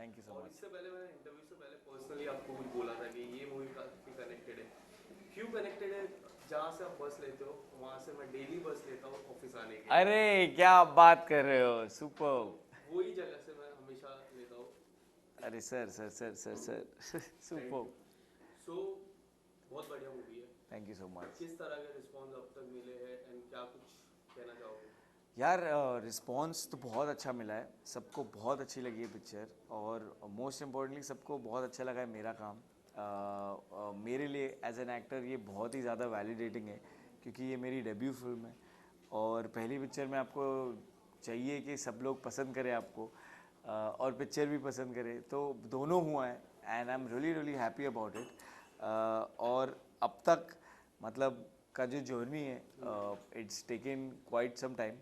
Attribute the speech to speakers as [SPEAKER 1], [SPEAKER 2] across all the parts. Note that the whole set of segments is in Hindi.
[SPEAKER 1] थैंक यू सो
[SPEAKER 2] और
[SPEAKER 1] मच।
[SPEAKER 2] इससे पहले मैंने इंटरव्यू से पहले पर्सनली आपको भी बोला था कि ये मूवी काफी कनेक्टेड है। क्यों कनेक्टेड है? जहाँ से आप बस लेते हो वहाँ से मैं डेली बस लेता हूँ ऑफिस आने के लिए।
[SPEAKER 1] अरे क्या बात कर रहे हो,
[SPEAKER 2] तो
[SPEAKER 1] सुपर।
[SPEAKER 2] वही जगह से मैं हमेशा लेता हूँ।
[SPEAKER 1] अरे sir sir sir sir sir
[SPEAKER 2] thank
[SPEAKER 1] super.
[SPEAKER 2] You. So बहुत बढ़िया मूवी है।
[SPEAKER 1] Thank you so much.
[SPEAKER 2] किस तरह के रिस्पॉन्स अब तक मिले हैं एंड क्या कुछ कहना चाहोगे?
[SPEAKER 1] यार रिस्पॉन्स तो बहुत अच्छा मिला है, सबको बहुत अच्छी लगी है पिक्चर। और मोस्ट इम्पोर्टेंटली सबको बहुत अच्छा लगा है मेरा काम। मेरे लिए एज एन एक्टर ये बहुत ही ज़्यादा वैलिडेटिंग है, क्योंकि ये मेरी डेब्यू फिल्म है। और पहली पिक्चर में आपको चाहिए कि सब लोग पसंद करें आपको, और पिक्चर भी पसंद करें, तो दोनों हुआ है। And I am really really happy about it. और अब तक मतलब का जो जर्नी है, it's taken quite some time.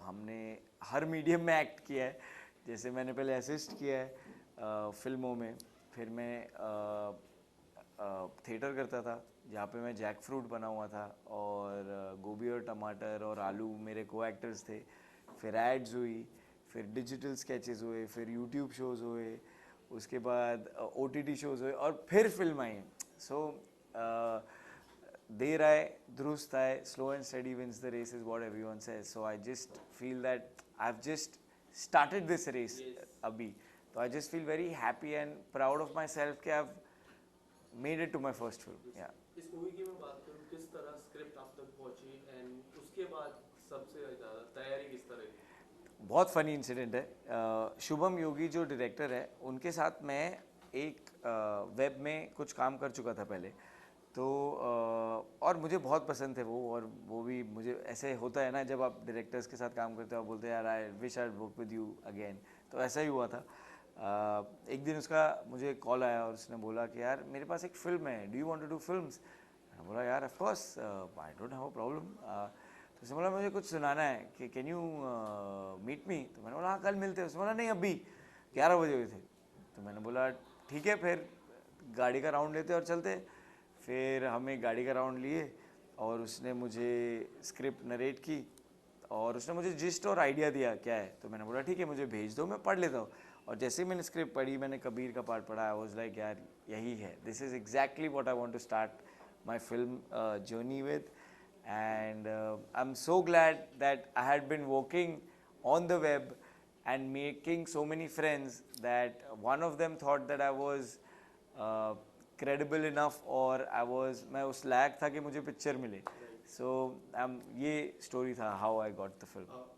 [SPEAKER 1] हमने हर मीडियम में एक्ट किया है। जैसे मैंने पहले असिस्ट किया है फिल्मों में, फिर मैं थिएटर करता था जहाँ पे मैं जैक फ्रूट बना हुआ था, और गोभी और टमाटर और आलू मेरे को एक्टर्स थे। फिर एड्स हुई, फिर डिजिटल स्केचेस हुए, फिर यूट्यूब शोज़ हुए, उसके बाद OTT शोज़ हुए, और फिर फिल्म आई। सो देर आए दुरुस्त आए, slow and steady wins the race is what everyone says. So I just feel that I have just started this race
[SPEAKER 2] yes.
[SPEAKER 1] अभी। तो I just feel very happy and proud of myself कि I have made it to my first film. या
[SPEAKER 2] इस मूवी की मैं बात करूँ, किस तरह स्क्रिप्ट आप तक पहुंची एंड उसके बाद सबसे ज़्यादा तैयारी किस तरह की?
[SPEAKER 1] बहुत फ़नी इंसिडेंट है। शुभम योगी जो डायरेक्टर है, उनके साथ मैं एक वेब में कुछ काम कर चुका था पहले। तो और मुझे बहुत पसंद थे वो, और वो भी मुझे ऐसे होता है ना, जब आप डायरेक्टर्स के साथ काम करते हो आप बोलते हैं यार I wish I work with you again. तो ऐसा ही हुआ था। एक दिन उसका मुझे कॉल आया और उसने बोला कि यार मेरे पास एक फ़िल्म है, do you want to do films. मैंने बोला यार of course, I don't have a problem. तो उसने बोला मुझे कुछ सुनाना है कि कैन यू मीट मी। तो मैंने बोला हाँ कल मिलते हैं। उसने बोला नहीं अभी 11 बजे हुए थे। तो मैंने बोला ठीक है, फिर गाड़ी का राउंड लेते और चलते। फिर हमें गाड़ी का राउंड लिए, और उसने मुझे स्क्रिप्ट नरेट की, और उसने मुझे जिस्ट और आइडिया दिया क्या है। तो मैंने बोला ठीक है मुझे भेज दो, मैं पढ़ लेता हूँ। और जैसे ही मैंने स्क्रिप्ट पढ़ी, मैंने कबीर का पार्ट पढ़ा, आई वाज लाइक यार यही है, this is exactly what I want to start my film journey with. And I'm so glad that I had been working on the web and making so many friends that one of them thought that I was uh, credible enough, और मैं उस लायक था कि मुझे पिक्चर मिले।
[SPEAKER 2] राइट।
[SPEAKER 1] सो ये स्टोरी था how I got the film.
[SPEAKER 2] आप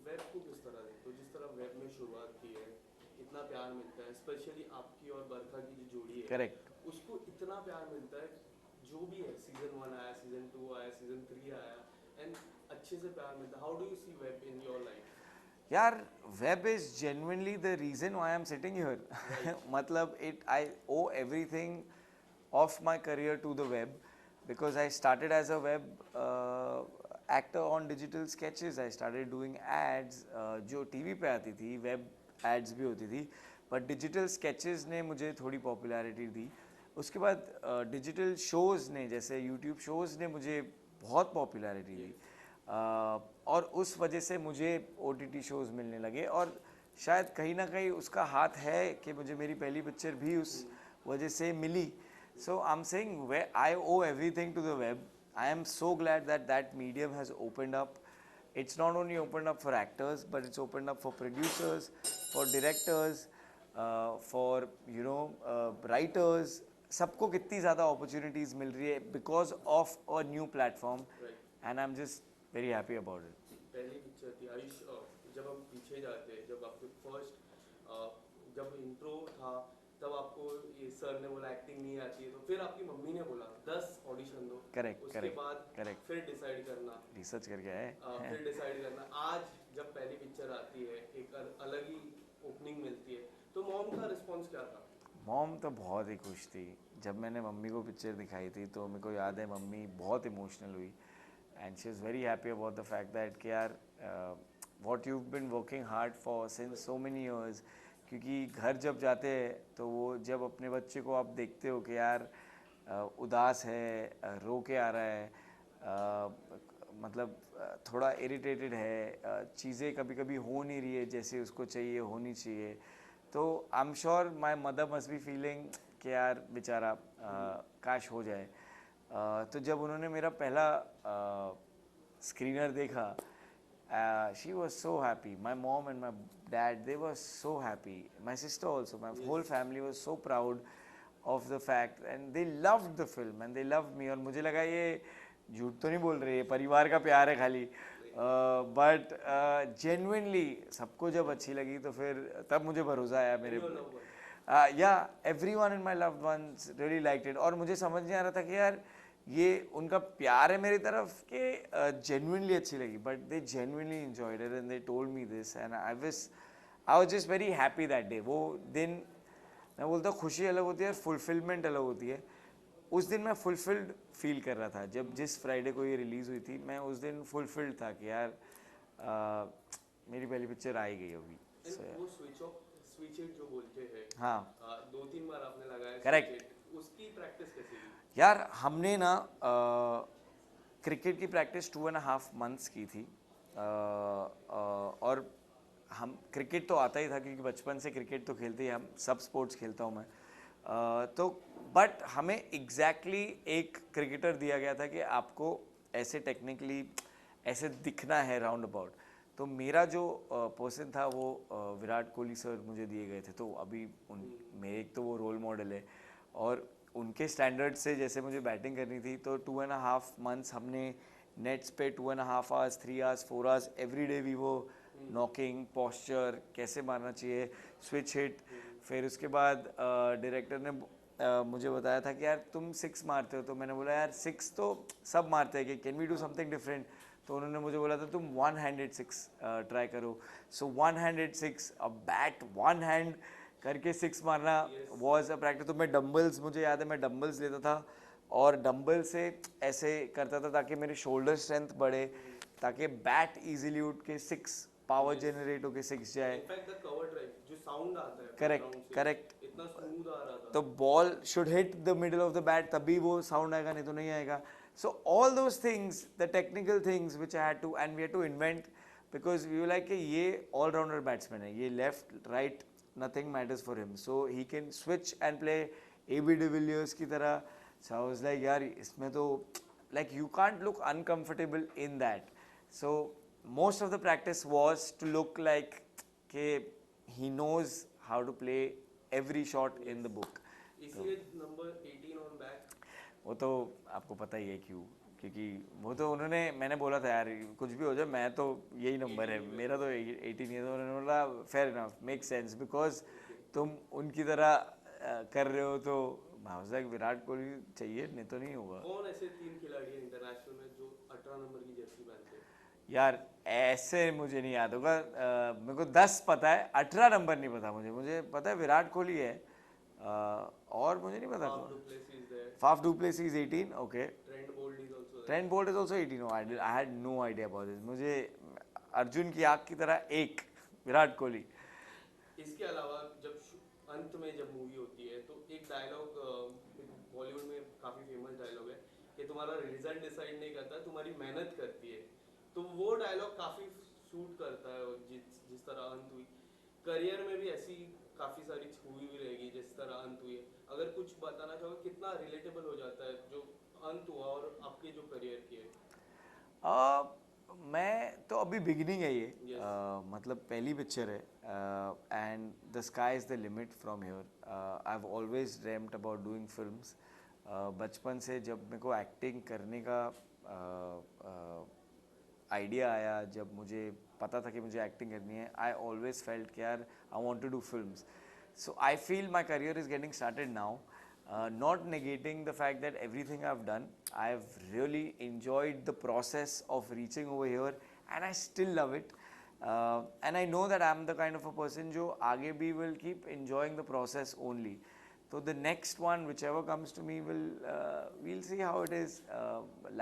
[SPEAKER 2] वेब को किस तरह देखते हो? जिस तरह वेब में शुरुआत की है, इतना प्यार मिलता है, स्पेशली आपकी और बरखा की जो जोड़ी है,
[SPEAKER 1] करेक्ट।
[SPEAKER 2] उसको इतना प्यार मिलता है। जो भी है, सीजन 1 आया, सीजन 2 आया, सीजन 3 आया, एंड अच्छे से प्यार मिलता है। How do you see web in your life?
[SPEAKER 1] यार web is genuinely the reason why I am sitting here.
[SPEAKER 2] Right.
[SPEAKER 1] मतलब it I owe everything of my career to the web, because I started as a web actor on digital sketches. I started doing ads जो टीवी पे आती थी, वेब एड्स भी होती थी, बट डिजिटल स्केचेस ने मुझे थोड़ी पॉपुलैरिटी दी। उसके बाद डिजिटल शोज़ ने, जैसे यूट्यूब शोज़ ने मुझे बहुत पॉपुलैरिटी दी।
[SPEAKER 2] यस।
[SPEAKER 1] और उस वजह से मुझे OTT शोज़ मिलने लगे, और शायद कहीं ना कहीं उसका हाथ है कि मुझे मेरी पहली पिक्चर भी उस वजह से मिली। So I'm saying where I owe everything to the web. I am so glad that that medium has opened up. It's not only opened up for actors, but it's opened up for producers, for directors, for writers. सबको कितनी ज़्यादा opportunities मिल रही है because of a new platform,
[SPEAKER 2] right.
[SPEAKER 1] and I'm just very happy about it.
[SPEAKER 2] पहली पिक्चर थी आयुष। जब हम पीछे जाते हैं, जब आपके फर्स्ट जब इंट्रो था, तब आपको ये सर ने बोला एक्टिंग नहीं आती है, तो फिर आपकी मम्मी ने बोला 10 ऑडिशन दो।
[SPEAKER 1] Correct,
[SPEAKER 2] उसके
[SPEAKER 1] correct,
[SPEAKER 2] बाद
[SPEAKER 1] correct.
[SPEAKER 2] फिर डिसाइड करना।
[SPEAKER 1] Research करके आए हैं।
[SPEAKER 2] फिर डिसाइड करना, आज जब पहली पिक्चर आती है, एक अलग ही ओपनिंग मिलती है, तो मॉम का रिस्पॉन्स क्या था?
[SPEAKER 1] मॉम तो बहुत ही खुश थी। जब मैंने मम्मी को पिक्चर दिखाई थी तो मेरे को याद है मम्मी बहुत इमोशनल हुई, and she is very happy about the fact that कि यार what you been working hard for since so many years. क्योंकि घर जब जाते हैं तो वो जब अपने बच्चे को आप देखते हो कि यार उदास है, रो के आ रहा है, मतलब थोड़ा इरिटेटेड है, चीज़ें कभी कभी हो नहीं रही है जैसे उसको चाहिए होनी चाहिए, तो I am sure my mother must be feeling कि यार बेचारा काश हो जाए। तो जब उन्होंने मेरा पहला स्क्रीनर देखा, she was so happy. My mom and my dad, they were so happy. My sister also, my whole family was so proud of the fact, and they loved the film and they loved me. और मुझे लगा ये झूठ तो नहीं बोल रहे, ये परिवार का प्यार है खाली। बट जेन्युइनली सबको जब अच्छी लगी तो फिर तब मुझे भरोसा आया मेरे या everyone in my loved ones really liked it. और मुझे समझ नहीं आ रहा था कि यार ये उनका प्यार है मेरी तरफ के जेन्युइनली अच्छी लगी, but they genuinely enjoyed it and they told me this and I was just very happy that day. वो दिन मैं बोलता हूँ खुशी अलग होती है, फुलफिलमेंट अलग होती है। उस दिन मैं फुलफिल्ड फील कर रहा था जब जिस फ्राइडे को ये रिलीज़ हुई थी, मैं उस दिन फुलफिल्ड था कि यार मेरी पहली पिक्चर आई गई अभी।
[SPEAKER 2] वो स्विच इट जो बोलते हैं,
[SPEAKER 1] हाँ
[SPEAKER 2] 2-3 बार आपने लगाया,
[SPEAKER 1] करेक्ट।
[SPEAKER 2] उसकी प्रैक्टिस कैसी थी?
[SPEAKER 1] यार हमने ना क्रिकेट की प्रैक्टिस 2.5 मंथ्स की थी। और हम क्रिकेट तो आता ही था क्योंकि बचपन से क्रिकेट तो खेलते ही, हम सब स्पोर्ट्स खेलता हूँ मैं। तो बट हमें एग्जैक्टली एक क्रिकेटर दिया गया था कि आपको ऐसे टेक्निकली ऐसे दिखना है राउंड अबाउट। तो मेरा जो पर्सन था वो विराट कोहली सर मुझे दिए गए थे। तो अभी मेरे एक तो वो रोल मॉडल है, और उनके स्टैंडर्ड से जैसे मुझे बैटिंग करनी थी, तो 2.5 मंथ्स हमने नेट्स पे 2.5 hours 3 hours 4 hours every day we वो नॉकिंग, पॉस्चर कैसे मारना चाहिए, स्विच हिट। फिर उसके बाद डायरेक्टर ने मुझे बताया था कि यार तुम 6 मारते हो, तो मैंने बोला यार 6 तो सब मारते हैं कि can we do something different. तो उन्होंने मुझे बोला था तुम 1 हैंडेड 6 ट्राई करो। सो 1 हैंडेड 6, अ बैट 1 हैंड करके 6 मारना वॉज अ प्रैक्टिस। तो मैं डम्बल्स, मुझे याद है मैं डम्बल्स लेता था और डम्बल से ऐसे करता था ताकि मेरी शोल्डर स्ट्रेंथ बढ़े, ताकि बैट इजीली उठ के 6 पावर जनरेट होके 6 जाए।
[SPEAKER 2] इनफैक्ट द कवर ड्राइव जो साउंड आता है
[SPEAKER 1] करेक्ट करेक्ट।
[SPEAKER 2] इतना स्मूथ आ रहा था।
[SPEAKER 1] तो ball should hit the middle of the bat, तभी वो साउंड आएगा, नहीं तो नहीं आएगा। So all those things, the technical things which I had to and we had to invent, because we like कि ये ऑलराउंडर बैट्समैन है, ये left right nothing matters for him, so he can switch and play AB de Villiers की तरह। सो आई वाज लाइक यार इसमें तो like you can't look uncomfortable in that. So most of the practice was to look like ke he knows how to play every shot in the book.
[SPEAKER 2] इसलिए नंबर 18 ऑन बैक।
[SPEAKER 1] वो तो आपको पता ही है क्यों, क्योंकि वो तो उन्होंने, मैंने बोला था यार कुछ भी हो जाए मैं तो यही नंबर है मेरा, तो 18 है। तो उन्होंने बोला fair enough, make sense, because तुम उनकी तरह कर रहे हो, तो विराट कोहली चाहिए, नहीं तो नहीं होगा।
[SPEAKER 2] कौन ऐसे 3 खिलाड़ी हैं इंटरनेशनल में जो 18 नंबर की जर्सी पहनते हैं?
[SPEAKER 1] यार ऐसे मुझे नहीं याद होगा, मेरे को 10 पता है, 18 नंबर नहीं पता मुझे। मुझे पता है विराट कोहली है, और मुझे नहीं पता। Faf du Plessis 18, okay. Trent Boult is also 18। I had no idea about this. मुझे अर्जुन की आँख की तरह एक विराट कोहली।
[SPEAKER 2] इसके अलावा जब अंत में जब मूवी होती है तो एक डायलॉग बॉलीवुड में काफी फेमस डायलॉग है कि तुम्हारा रिजल्ट डिसाइड नहीं करता, तुम्हारी मेहनत करती है। तो वो डायलॉग काफी सूट करता है, और जिस तरह अंत हुई करियर में भी ऐसी काफी सारी हुई भी रहेगी जिस तरह अंत हुई है। अगर कुछ बताना चाहोगे कितना रिलेटेबल हो जाता है जो अंत हुआ और आपके जो करियर की है?
[SPEAKER 1] मैं तो अभी बिगिनिंग है ये, मतलब पहली पिक्चर है, and the sky is the limit from here. I have always dreamed about doing films. बचपन से जब मेरे को एक्टिंग करने का आइडिया आया, जब मुझे पता था कि मुझे एक्टिंग करनी है, आई ऑलवेज फेल्ट कि यार I want to do films. So I feel my career is getting started now. Not negating the fact that everything I've done, I've really enjoyed the process of reaching over here, and I still love it. And I know that I'm the kind of a person जो आगे भी will keep enjoying the process only. So the next one, whichever comes to me, we'll see how it is.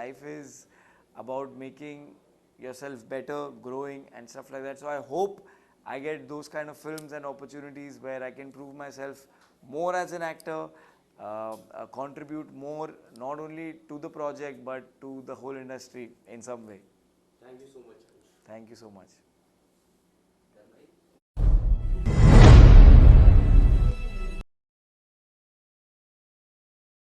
[SPEAKER 1] Life is about making yourself better, growing, and stuff like that. So I hope I get those kind of films and opportunities where I can prove myself more as an actor. Contribute more not only to the project but to the whole industry in some way.
[SPEAKER 2] Thank you so much.
[SPEAKER 1] Thank you so much.